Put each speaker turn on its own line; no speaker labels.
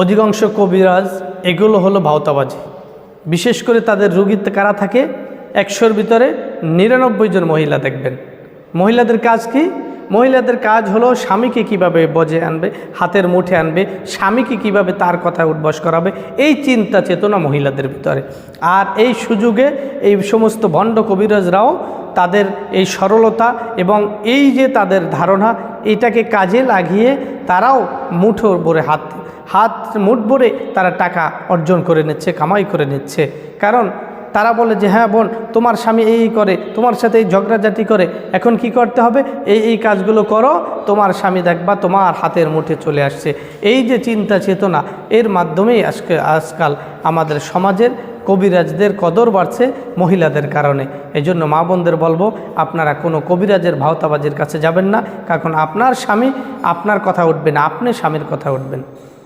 অধিকাংশ কবিরাজ এগুলো হলো ভাওতাবাজি। বিশেষ করে তাদের রুগী কারা থাকে, 100-র ভিতরে 99 জন মহিলা দেখবেন। মহিলাদের কাজ কি? মহিলাদের কাজ হলো স্বামীকে কিভাবে বজে আনবে, হাতের মুঠে আনবে, স্বামীকে কিভাবে তার কথায় উঠবস করাবে, এই চিন্তা চেতনা মহিলাদের ভিতরে। আর এই সুযোগে এই সমস্ত ভণ্ড কবিরাজরাও তাদের এই সরলতা এবং এই যে তাদের ধারণা, এটাকে কাজে লাগিয়ে তারাও মুঠো ভরে হাত মুঠ ভরে তারা টাকা অর্জন করে নিচ্ছে, কামাই করে নিচ্ছে। কারণ তারা বলে যে হ্যাঁ বোন, তোমার স্বামী এই করে, তোমার সাথে এই ঝগড়াঝাটি করে, এখন কি করতে হবে, এই কাজগুলো করো, তোমার স্বামী দেখবা তোমার হাতের মুঠে চলে আসছে। এই যে চিন্তা চেতনা, এর মাধ্যমেই আজকাল আমাদের সমাজের কবিরাজদের কদর বাড়ছে মহিলাদের কারণে। এই জন্য মা বোনদের বলবো, আপনারা কোনো কবিরাজের ভাওতাবাজির কাছে যাবেন না, কারণ আপনার স্বামী আপনার কথা উঠবে না, আপনি স্বামীর কথা উঠবেন।